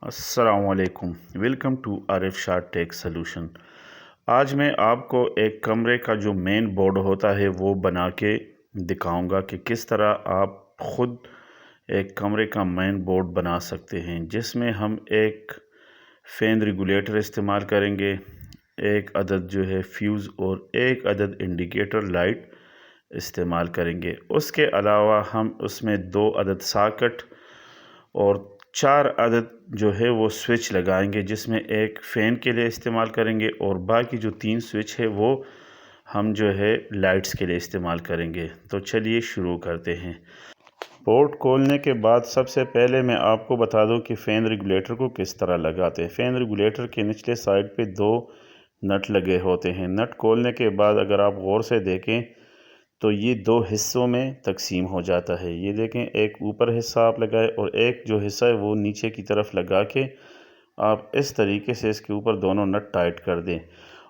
अस्सलामुअलैकुम। Welcome to Arif Shah tech solution. आज मैं आपको एक कमरे का जो मेन बोर्ड होता है वो बना के दिखाऊंगा कि किस तरह आप ख़ुद एक कमरे का मेन बोर्ड बना सकते हैं, जिसमें हम एक फ़ैन रेगुलेटर इस्तेमाल करेंगे, एक अदद जो है फ्यूज़ और एक अदद इंडिकेटर लाइट इस्तेमाल करेंगे। उसके अलावा हम उसमें 2 अदद सॉकेट और 4 अदद जो है वो स्विच लगाएंगे, जिसमें एक फ़ैन के लिए इस्तेमाल करेंगे और बाकी जो 3 स्विच है वो हम जो है लाइट्स के लिए इस्तेमाल करेंगे। तो चलिए शुरू करते हैं। बोर्ड खोलने के बाद सबसे पहले मैं आपको बता दूं कि फ़ैन रेगुलेटर को किस तरह लगाते हैं। फ़ैन रेगुलेटर के निचले साइड पे 2 नट लगे होते हैं। नट खोलने के बाद अगर आप गौर से देखें तो ये 2 हिस्सों में तकसीम हो जाता है। ये देखें, एक ऊपर हिस्सा आप लगाए और एक जो हिस्सा है वो नीचे की तरफ लगा के आप इस तरीके से इसके ऊपर दोनों नट टाइट कर दें।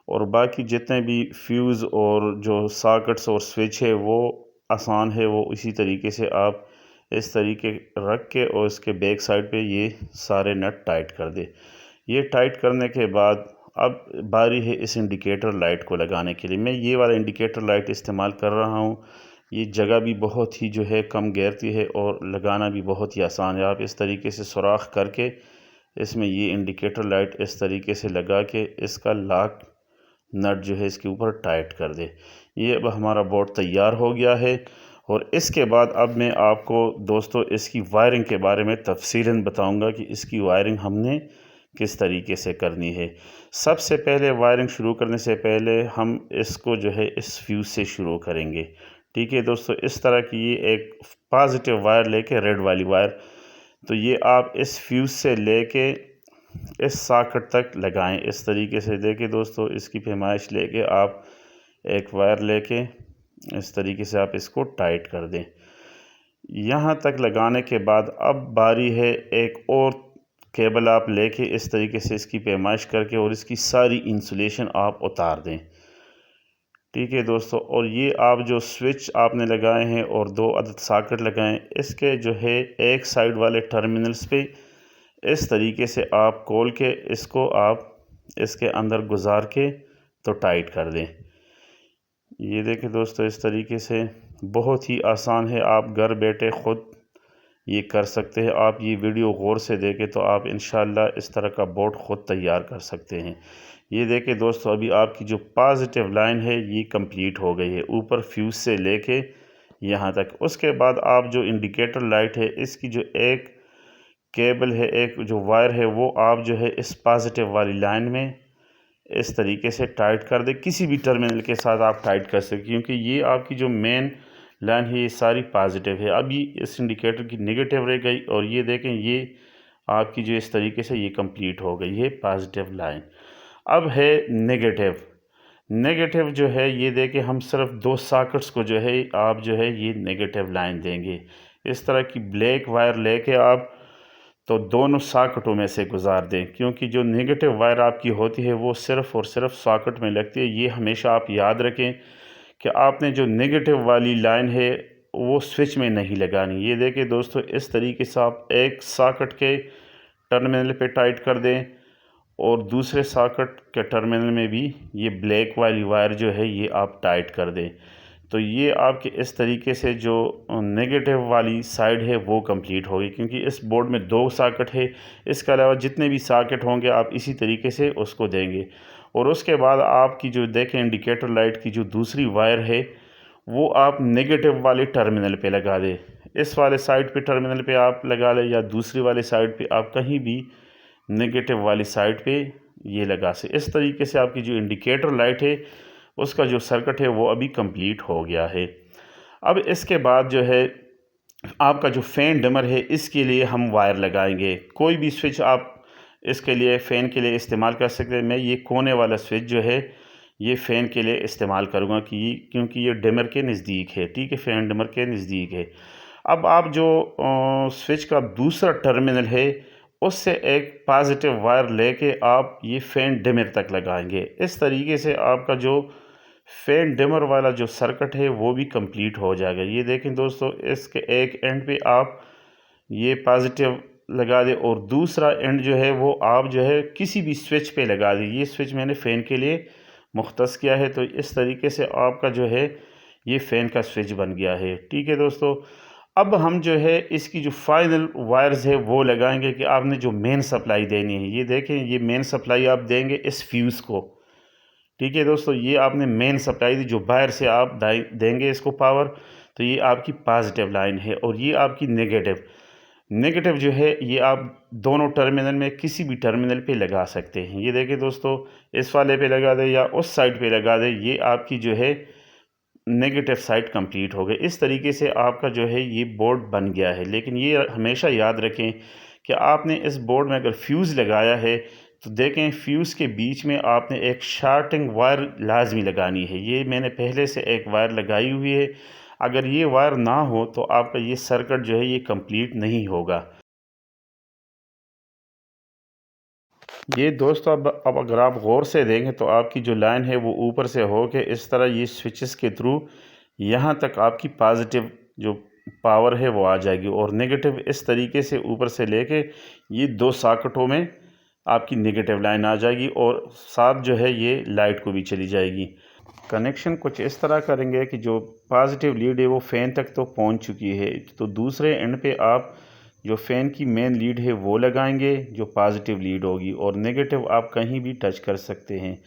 और बाकी जितने भी फ्यूज़ और जो सॉकेट्स और स्विच है वो आसान है, वो इसी तरीके से आप इस तरीके रख के और इसके बैक साइड पे ये सारे नट टाइट कर दें। ये टाइट करने के बाद अब बारी है इस इंडिकेटर लाइट को लगाने के लिए। मैं ये वाला इंडिकेटर लाइट इस्तेमाल कर रहा हूँ। ये जगह भी बहुत ही जो है कम घेरती है और लगाना भी बहुत ही आसान है। आप इस तरीके से सुराख करके इसमें ये इंडिकेटर लाइट इस तरीके से लगा के इसका लॉक नट जो है इसके ऊपर टाइट कर दे। ये अब हमारा बोर्ड तैयार हो गया है। और इसके बाद अब मैं आपको दोस्तों इसकी वायरिंग के बारे में तफसीलन बताऊंगा कि इसकी वायरिंग हमने किस तरीके से करनी है। सबसे पहले वायरिंग शुरू करने से पहले हम इसको जो है इस फ्यूज़ से शुरू करेंगे। ठीक है दोस्तों, इस तरह की ये एक पॉजिटिव वायर लेके, रेड वाली वायर, तो ये आप इस फ्यूज़ से लेके इस सॉकेट तक लगाएं। इस तरीके से देखिए दोस्तों, इसकी पैमाइश लेके आप एक वायर लेके इस तरीके से आप इसको टाइट कर दें। यहाँ तक लगाने के बाद अब बारी है एक और केबल आप लेके इस तरीके से इसकी पैमाइश करके और इसकी सारी इंसुलेशन आप उतार दें। ठीक है दोस्तों, और ये आप जो स्विच आपने लगाए हैं और 2 अदद सॉकेट लगाएं, इसके जो है एक साइड वाले टर्मिनल्स पे इस तरीके से आप खोल के इसको आप इसके अंदर गुजार के तो टाइट कर दें। ये देखें दोस्तों, इस तरीके से बहुत ही आसान है, आप घर बैठे ख़ुद ये कर सकते हैं। आप ये वीडियो गौर से देखें तो आप इंशाल्लाह इस तरह का बोर्ड ख़ुद तैयार कर सकते हैं। ये देखें दोस्तों, अभी आपकी जो पॉजिटिव लाइन है ये कंप्लीट हो गई है, ऊपर फ्यूज़ से लेके यहाँ तक। उसके बाद आप जो इंडिकेटर लाइट है इसकी जो एक केबल है, एक जो वायर है, वो आप जो है इस पॉजिटिव वाली लाइन में इस तरीके से टाइट कर दें। किसी भी टर्मिनल के साथ आप टाइट कर सकते, क्योंकि ये आपकी जो मेन लाइन है ये सारी पॉजिटिव है। अब ये इस इंडिकेटर की नेगेटिव रह गई और ये देखें, ये आपकी जो इस तरीके से ये कंप्लीट हो गई है पॉजिटिव लाइन। अब है नेगेटिव। नेगेटिव जो है ये देखें, हम सिर्फ 2 सॉकेट्स को जो है आप जो है ये नेगेटिव लाइन देंगे। इस तरह की ब्लैक वायर लेके आप तो दोनों सॉकेटों में से गुजार दें, क्योंकि जो नेगेटिव वायर आपकी होती है वो सिर्फ़ और सिर्फ सॉकेट में लगती है। ये हमेशा आप याद रखें कि आपने जो नेगेटिव वाली लाइन है वो स्विच में नहीं लगानी। ये देखें दोस्तों, इस तरीके से आप एक सॉकेट के टर्मिनल पे टाइट कर दें और दूसरे सॉकेट के टर्मिनल में भी ये ब्लैक वाली वायर जो है ये आप टाइट कर दें। तो ये आपके इस तरीके से जो नेगेटिव वाली साइड है वो कंप्लीट होगी, क्योंकि इस बोर्ड में 2 सॉकेट है। इसके अलावा जितने भी सॉकेट होंगे आप इसी तरीके से उसको देंगे। और उसके बाद आपकी जो देखें इंडिकेटर लाइट की जो दूसरी वायर है वो आप नेगेटिव वाले टर्मिनल पे लगा दें। इस वाले साइड पे टर्मिनल पे आप लगा लें या दूसरी वाले साइड पे, आप कहीं भी नेगेटिव वाली साइड पे ये लगा से। इस तरीके से आपकी जो इंडिकेटर लाइट है उसका जो सर्किट है वो अभी कंप्लीट हो गया है। अब इसके बाद जो है आपका जो फ़ैन डिमर है इसके लिए हम वायर लगाएंगे। कोई भी स्विच आप इसके लिए फ़ैन के लिए इस्तेमाल कर सकते हैं। मैं ये कोने वाला स्विच जो है ये फ़ैन के लिए इस्तेमाल करूँगा क्योंकि ये डिमर के नज़दीक है। ठीक है, फ़ैन डिमर के नज़दीक है। अब आप जो स्विच का दूसरा टर्मिनल है उससे एक पॉजिटिव वायर लेके आप ये फ़ैन डिमर तक लगाएंगे। इस तरीके से आपका जो फ़ैन डिमर वाला जो सर्किट है वो भी कंप्लीट हो जाएगा। ये देखें दोस्तों, इसके एक एंड पे आप ये पॉजिटिव लगा दें और दूसरा एंड जो है वो आप जो है किसी भी स्विच पे लगा दें। ये स्विच मैंने फ़ैन के लिए मुख्तस किया है। तो इस तरीके से आपका जो है ये फ़ैन का स्विच बन गया है। ठीक है दोस्तों, अब हम जो है इसकी जो फाइनल वायर्स है वो लगाएंगे कि आपने जो मेन सप्लाई देनी है। ये देखें, ये मेन सप्लाई आप देंगे इस फ्यूज़ को। ठीक है दोस्तों, ये आपने मेन सप्लाई दी, जो बाहर से आप देंगे इसको पावर। तो ये आपकी पॉजिटिव लाइन है और ये आपकी नेगेटिव। नेगेटिव जो है ये आप दोनों टर्मिनल में किसी भी टर्मिनल पे लगा सकते हैं। ये देखिए दोस्तों, इस वाले पे लगा दें या उस साइड पे लगा दें, ये आपकी जो है नेगेटिव साइड कंप्लीट हो गई। इस तरीके से आपका जो है ये बोर्ड बन गया है। लेकिन ये हमेशा याद रखें कि आपने इस बोर्ड में अगर फ्यूज़ लगाया है तो देखें फ्यूज़ के बीच में आपने एक शार्टिंग वायर लाजमी लगानी है। ये मैंने पहले से एक वायर लगाई हुई है। अगर ये वायर ना हो तो आपका ये सर्किट जो है ये कंप्लीट नहीं होगा। ये दोस्तों अब अगर आप गौर से देखें तो आपकी जो लाइन है वो ऊपर से हो के इस तरह ये स्विचेस के थ्रू यहाँ तक आपकी पॉजिटिव जो पावर है वो आ जाएगी और नेगेटिव इस तरीके से ऊपर से लेके ये दो सॉकेटों में आपकी नेगेटिव लाइन आ जाएगी और साथ जो है ये लाइट को भी चली जाएगी। कनेक्शन कुछ इस तरह करेंगे कि जो पॉजिटिव लीड है वो फ़ैन तक तो पहुंच चुकी है, तो दूसरे एंड पे आप जो फ़ैन की मेन लीड है वो लगाएंगे जो पॉजिटिव लीड होगी, और नेगेटिव आप कहीं भी टच कर सकते हैं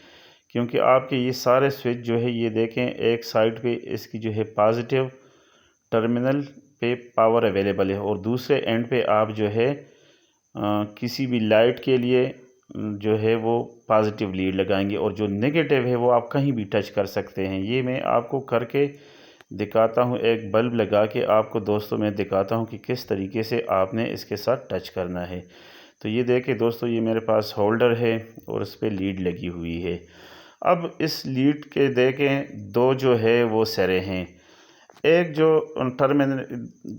क्योंकि आपके ये सारे स्विच जो है ये देखें एक साइड पे इसकी जो है पॉजिटिव टर्मिनल पे पावर अवेलेबल है और दूसरे एंड पे आप जो है किसी भी लाइट के लिए जो है वो पॉजिटिव लीड लगाएंगे और जो नेगेटिव है वो आप कहीं भी टच कर सकते हैं। ये मैं आपको करके दिखाता हूँ, एक बल्ब लगा के आपको दोस्तों मैं दिखाता हूँ कि किस तरीके से आपने इसके साथ टच करना है। तो ये देखिए दोस्तों, ये मेरे पास होल्डर है और इस पर लीड लगी हुई है। अब इस लीड के देखें दो जो है वो सिरे हैं, एक जो टर्मिनल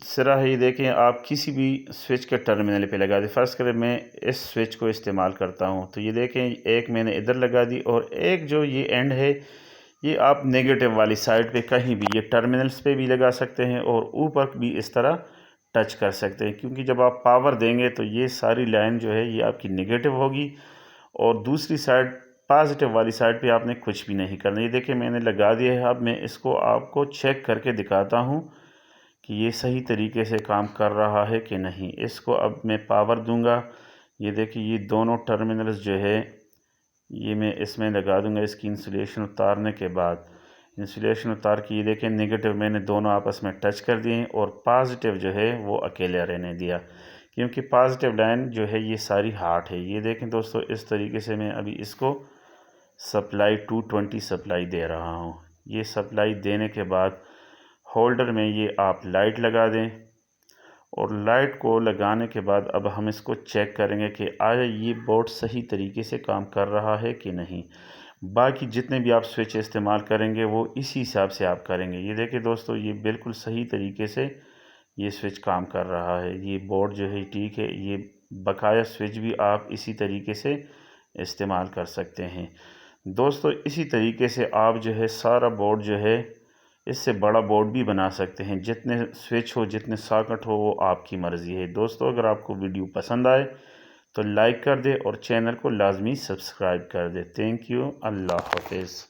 सिरा है ये देखें आप किसी भी स्विच के टर्मिनल पे लगा दें। फ़र्ज़ करें मैं इस स्विच को इस्तेमाल करता हूँ तो ये देखें एक मैंने इधर लगा दी और एक जो ये एंड है ये आप नेगेटिव वाली साइड पे कहीं भी ये टर्मिनल्स पे भी लगा सकते हैं और ऊपर भी इस तरह टच कर सकते हैं, क्योंकि जब आप पावर देंगे तो ये सारी लाइन जो है ये आपकी नेगेटिव होगी और दूसरी साइड पॉजिटिव वाली साइड पे आपने कुछ भी नहीं करना। ये देखिए मैंने लगा दिया है। अब मैं इसको आपको चेक करके दिखाता हूँ कि ये सही तरीके से काम कर रहा है कि नहीं। इसको अब मैं पावर दूंगा। ये देखिए ये दोनों टर्मिनल्स जो है ये मैं इसमें लगा दूंगा। इसकी इंसुलेशन उतारने के बाद इंसुलेशन उतार के ये देखें नेगेटिव मैंने दोनों आपस में टच कर दिए और पॉजिटिव जो है वो अकेले रहने दिया, क्योंकि पॉजिटिव लाइन जो है ये सारी हार्ट है। ये देखें दोस्तों, इस तरीके से मैं अभी इसको सप्लाई 220 सप्लाई दे रहा हूँ। ये सप्लाई देने के बाद होल्डर में ये आप लाइट लगा दें और लाइट को लगाने के बाद अब हम इसको चेक करेंगे कि आया ये बोर्ड सही तरीके से काम कर रहा है कि नहीं। बाकी जितने भी आप स्विच इस्तेमाल करेंगे वो इसी हिसाब से आप करेंगे। ये देखिए दोस्तों, ये बिल्कुल सही तरीके से ये स्विच काम कर रहा है। ये बोर्ड जो है ठीक है। ये बकाया स्विच भी आप इसी तरीके से इस्तेमाल कर सकते हैं दोस्तों। इसी तरीके से आप जो है सारा बोर्ड जो है इससे बड़ा बोर्ड भी बना सकते हैं। जितने स्विच हो जितने सॉकेट हो वो आपकी मर्ज़ी है दोस्तों। अगर आपको वीडियो पसंद आए तो लाइक कर दे और चैनल को लाजमी सब्सक्राइब कर दे। Thank you. अल्लाह हाफिज़।